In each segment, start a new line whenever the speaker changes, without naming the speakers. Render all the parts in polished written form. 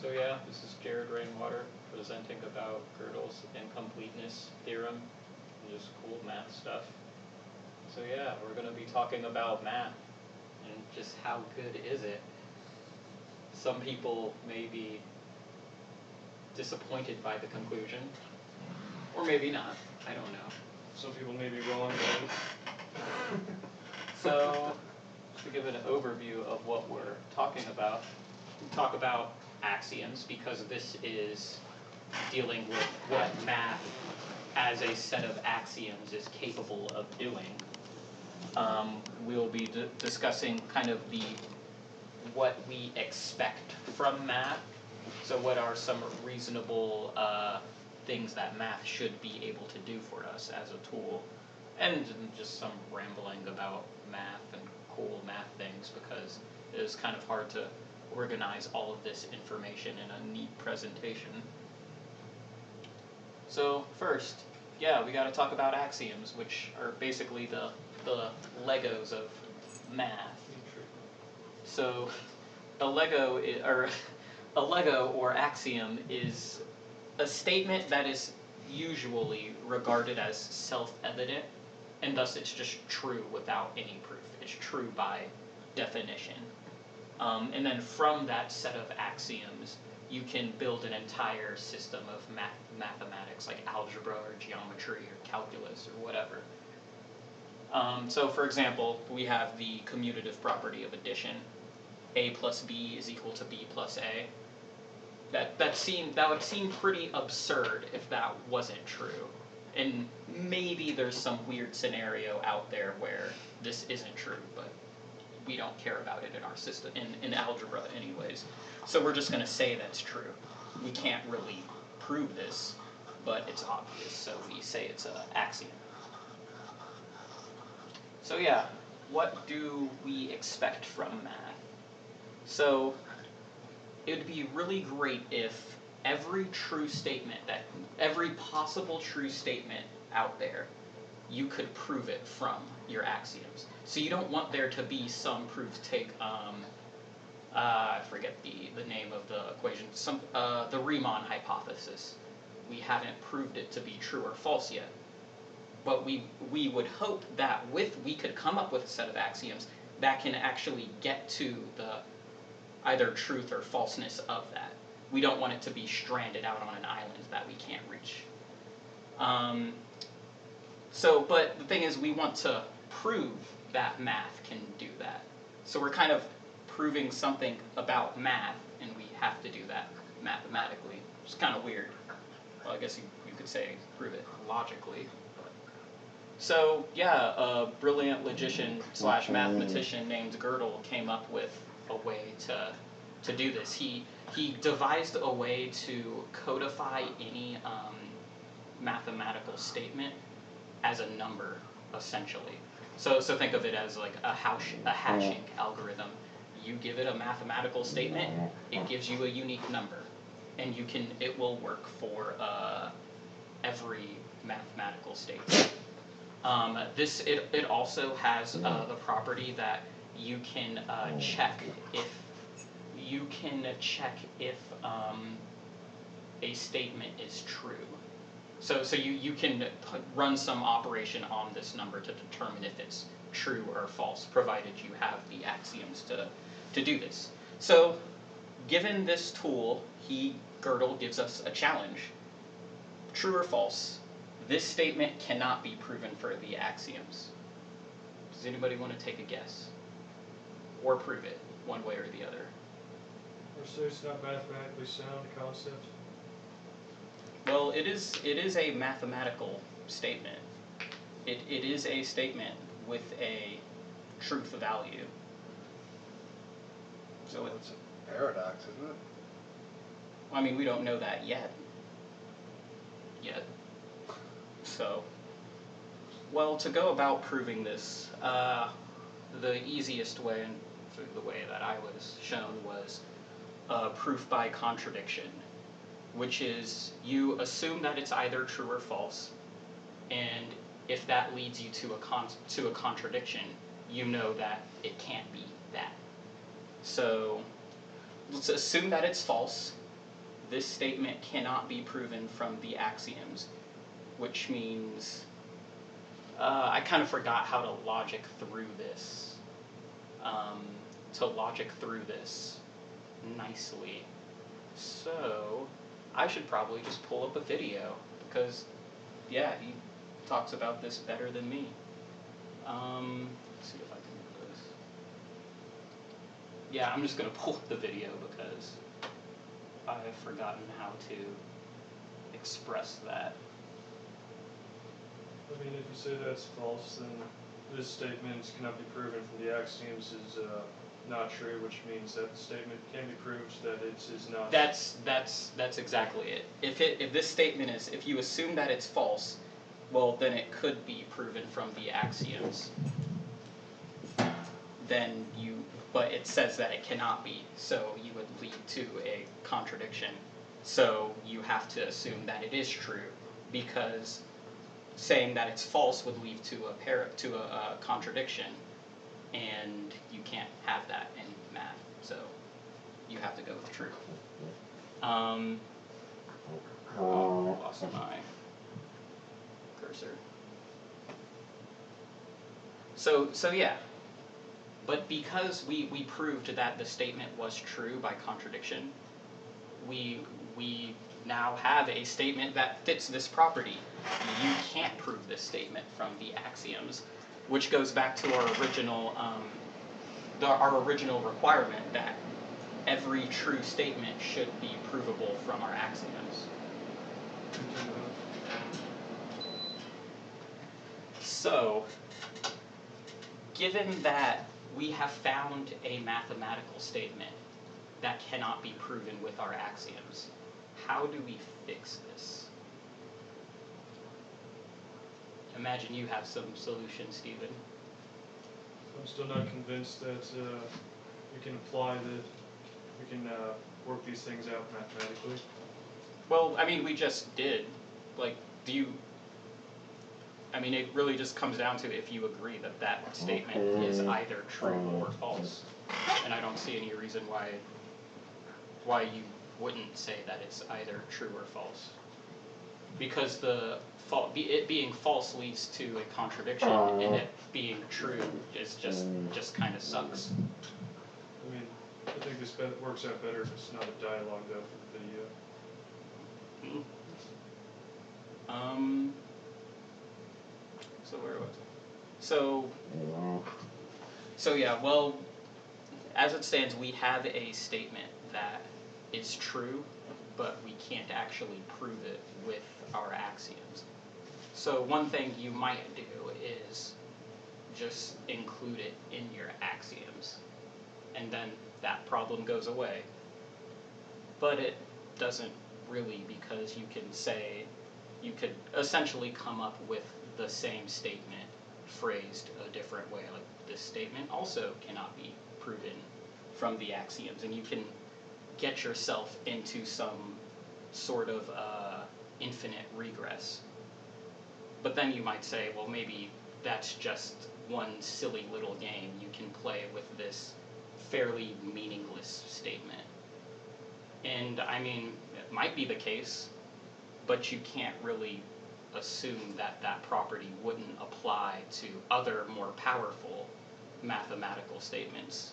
So yeah, this is Rainwater presenting about Gödel's Incompleteness theorem, and just cool math stuff. So yeah, we're going to be talking about math and just how good is it. Some people may be disappointed by the conclusion, or maybe not, I don't know.
Some people may be wrong, but
So, to give an overview of what we're talking about, we talk about axioms because this is dealing with what math as a set of axioms is capable of doing. We'll be discussing kind of what we expect from math. So what are some reasonable things that math should be able to do for us as a tool, and just some rambling about math and cool math things, because it is kind of hard to organize all of this information in a neat presentation. So first, yeah, we got to talk about axioms, which are basically the Legos of math. So a Lego or axiom is a statement that is usually regarded as self-evident, and thus it's just true without any proof. It's true by definition. And then from that set of axioms, you can build an entire system of mathematics, like algebra or geometry or calculus or whatever. So for example, we have the commutative property of addition. A plus B is equal to B plus A. That would seem pretty absurd if that wasn't true. And maybe there's some weird scenario out there where this isn't true, but we don't care about it in our system, in algebra anyways. So we're just going to say that's true. We can't really prove this, but it's obvious, so we say it's an axiom. So yeah, what do we expect from math? So it would be really great if every possible true statement out there, you could prove it from your axioms. So you don't want there to be some proof. Take, I forget the name of the equation, the Riemann hypothesis. We haven't proved it to be true or false yet. But we would hope that we could come up with a set of axioms that can actually get to the either truth or falseness of that. We don't want it to be stranded out on an island that we can't reach. But the thing is, we want to prove that math can do that. So we're kind of proving something about math, and we have to do that mathematically. It's kind of weird. Well, I guess you could say prove it logically. So yeah, a brilliant logician / mathematician named Gödel came up with a way to do this. He devised a way to codify any mathematical statement as a number, essentially. So think of it as like a hashing algorithm. You give it a mathematical statement, it gives you a unique number, and it will work for every mathematical statement. It also has the property that you can check if a statement is true. So you can run some operation on this number to determine if it's true or false, provided you have the axioms to do this. So given this tool, Gödel gives us a challenge. True or false, this statement cannot be proven for the axioms. Does anybody want to take a guess? Or prove it, one way or the other?
or say it's not mathematically sound concept.
Well, it is a mathematical statement. It is a statement with a truth value.
So it's a paradox, isn't it?
I mean, we don't know that yet. So, well, to go about proving this, the easiest way, and the way that I was shown, was proof by contradiction, which is you assume that it's either true or false, and if that leads you to a contradiction, you know that it can't be that. So let's assume that it's false, this statement cannot be proven from the axioms, which means I kind of forgot how to logic through this. Nicely. So I should probably just pull up a video because, yeah, he talks about this better than me. Let's see if I can do this. Yeah, I'm just going to pull up the video because I have forgotten how to express that.
I mean, if you say that's false, then this statement cannot be proven from the axioms is not true, which means that the statement can be proved that it is not.
That's exactly it. If this statement is, if you assume that it's false, well, then it could be proven from the axioms. But it says that it cannot be, so you would lead to a contradiction. So you have to assume that it is true, because saying that it's false would lead to a contradiction, and you can't have that in math. So you have to go with true. Lost my cursor. So yeah. But because we proved that the statement was true by contradiction, we now have a statement that fits this property. You can't prove this statement from the axioms, which goes back to our original requirement that every true statement should be provable from our axioms. So, given that we have found a mathematical statement that cannot be proven with our axioms, how do we fix this? Imagine you have some solution, Stephen.
I'm still not convinced that we can work these things out mathematically.
Well, I mean, we just did. Like, it really just comes down to if you agree that that statement is either true or false. And I don't see any reason why you wouldn't say that it's either true or false. Because it being false leads to a contradiction, and it being true is just kind of sucks.
I mean, I think this works out better if it's not a dialogue, though, for the video.
So where was it? So yeah, well, as it stands, we have a statement that is true, but we can't actually prove it with our axioms. So one thing you might do is just include it in your axioms, and then that problem goes away. But it doesn't really, because you could essentially come up with the same statement phrased a different way. Like, this statement also cannot be proven from the axioms, and you can get yourself into some sort of infinite regress. But then you might say, well, maybe that's just one silly little game you can play with this fairly meaningless statement. And I mean, it might be the case, but you can't really assume that that property wouldn't apply to other more powerful mathematical statements.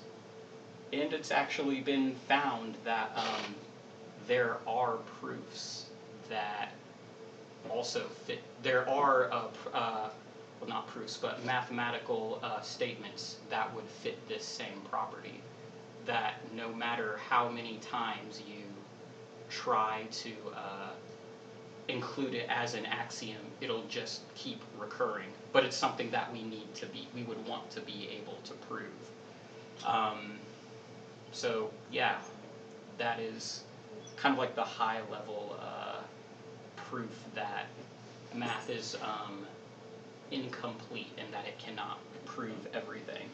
And it's actually been found that there are proofs that also fit. There are, well, not proofs, but mathematical statements that would fit this same property. That no matter how many times you try to include it as an axiom, it'll just keep recurring. But it's something that we would want to be able to prove. So yeah, that is kind of like the high level proof that math is incomplete and that it cannot prove everything.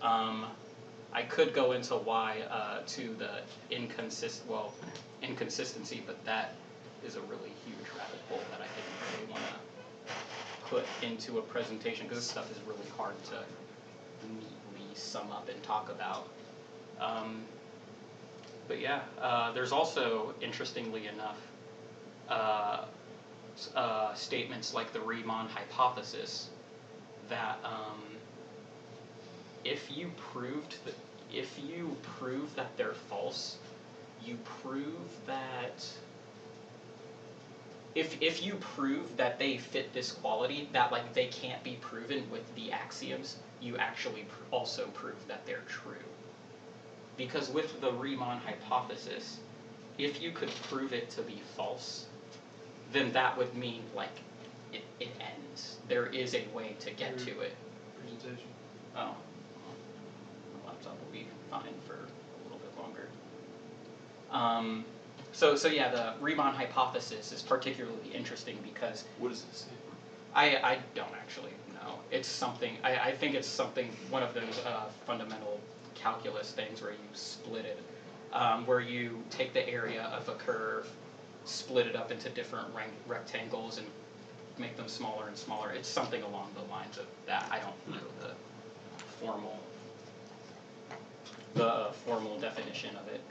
I could go into why to the inconsistency, but that is a really huge rabbit hole that I didn't really want to put into a presentation, because this stuff is really hard to neatly sum up and talk about. But yeah, there's also, interestingly enough, statements like the Riemann hypothesis that if you prove that they're false, you prove that if you prove that they fit this quality, that like they can't be proven with the axioms, you actually also prove that they're true. Because with the Riemann hypothesis, if you could prove it to be false, then that would mean like it ends. There is a way to get to it.
Presentation.
Oh, the laptop will be fine for a little bit longer. So yeah, the Riemann hypothesis is particularly interesting because
What does it say?
I don't actually know. It's something, I think it's something, one of those fundamental calculus things where you split it, where you take the area of a curve, split it up into different rectangles and make them smaller and smaller. It's something along the lines of that. I don't know the formal definition of it.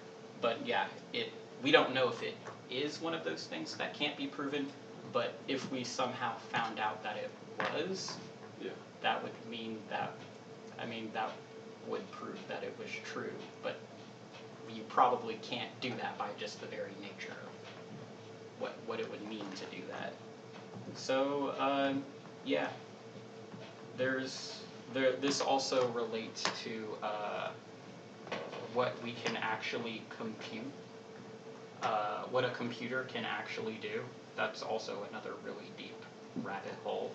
But yeah, we don't know if it is one of those things that can't be proven, but if we somehow found out that it was,
Yeah.
that would mean that, that would prove that it was true, but you probably can't do that by just the very nature of what it would mean to do that. So, yeah, this also relates to what we can actually compute, what a computer can actually do. That's also another really deep rabbit hole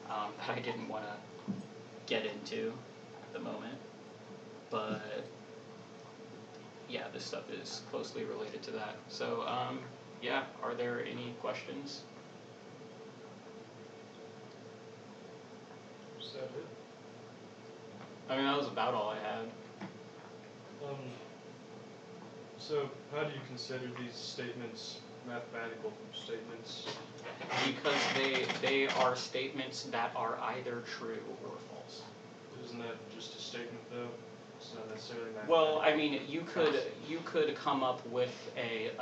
that I didn't want to get into at the moment. But yeah, this stuff is closely related to that. So yeah, are there any questions?
Is that it?
That was about all I had.
So how do you consider these statements mathematical statements?
Because they are statements that are either true or false.
Isn't that just a statement though? It's not necessarily mathematical.
Well, you could come up with a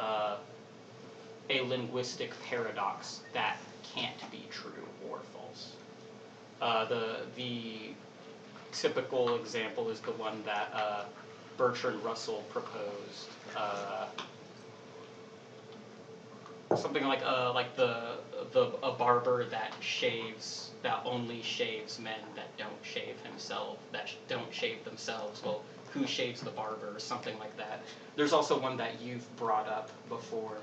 linguistic paradox that can't be true or false. The typical example is the one that Bertrand Russell proposed. Something like a barber that only shaves men that don't shave themselves. Well, who shaves the barber, or something like that. There's also one that you've brought up before,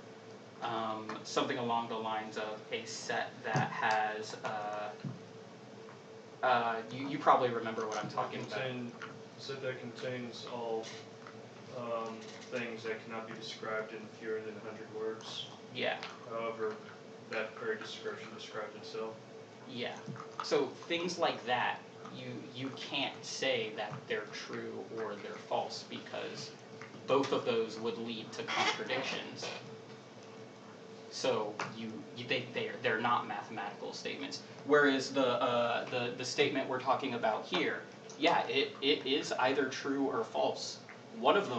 something along the lines of a set that has. You probably remember what I'm talking about.
Set that contains all things that cannot be described in fewer than 100 words.
Yeah.
However, that very description describes itself.
Yeah. So things like that, you can't say that they're true or they're false because both of those would lead to contradictions. So they're not mathematical statements. Whereas the statement we're talking about here, yeah, it is either true or false. One of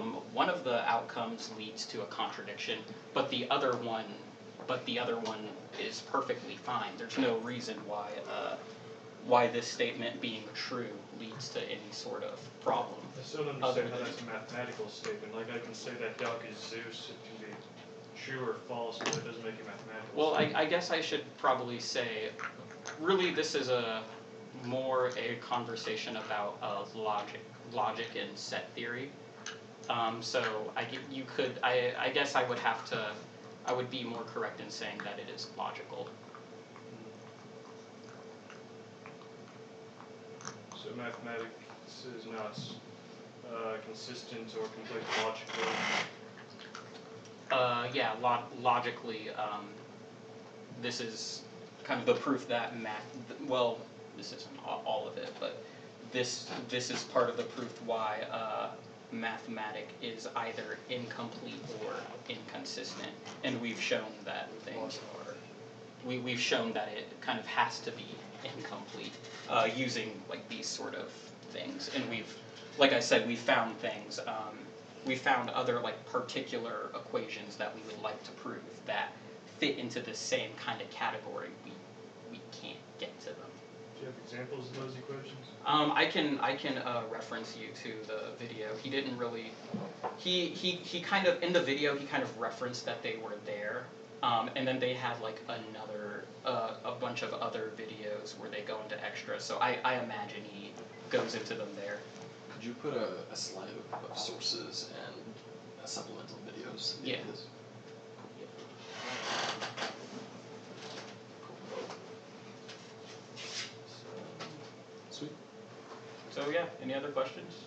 the outcomes leads to a contradiction, but the other one is perfectly fine. There's no reason why this statement being true leads to any sort of problem.
I still don't understand how that's a mathematical statement. Like I can say that duck is Zeus, it can be true or false, but it doesn't make it mathematical.
Well, I guess I should probably say, really this is more a conversation about logic and set theory. So I guess I would be more correct in saying that it is logical.
So mathematics is not consistent or completely logical.
Yeah, logically, this is kind of the proof that well, this isn't all of it, but this is part of the proof why mathematic is either incomplete or inconsistent, and we've shown that things are. We've shown that it kind of has to be incomplete using like these sort of things, and like I said, we found things we found other like particular equations that we would like to prove that fit into the same kind of category, we can't get to them.
Do you have examples of those equations?
I can reference you to the video. He didn't really. He kind of in the video he kind of referenced that they were there, and then they had like another a bunch of other videos where they go into extra. So I imagine he goes into them there.
Could you put a slide of sources and supplemental videos?
Yeah.
This? Sweet.
So yeah, any other questions?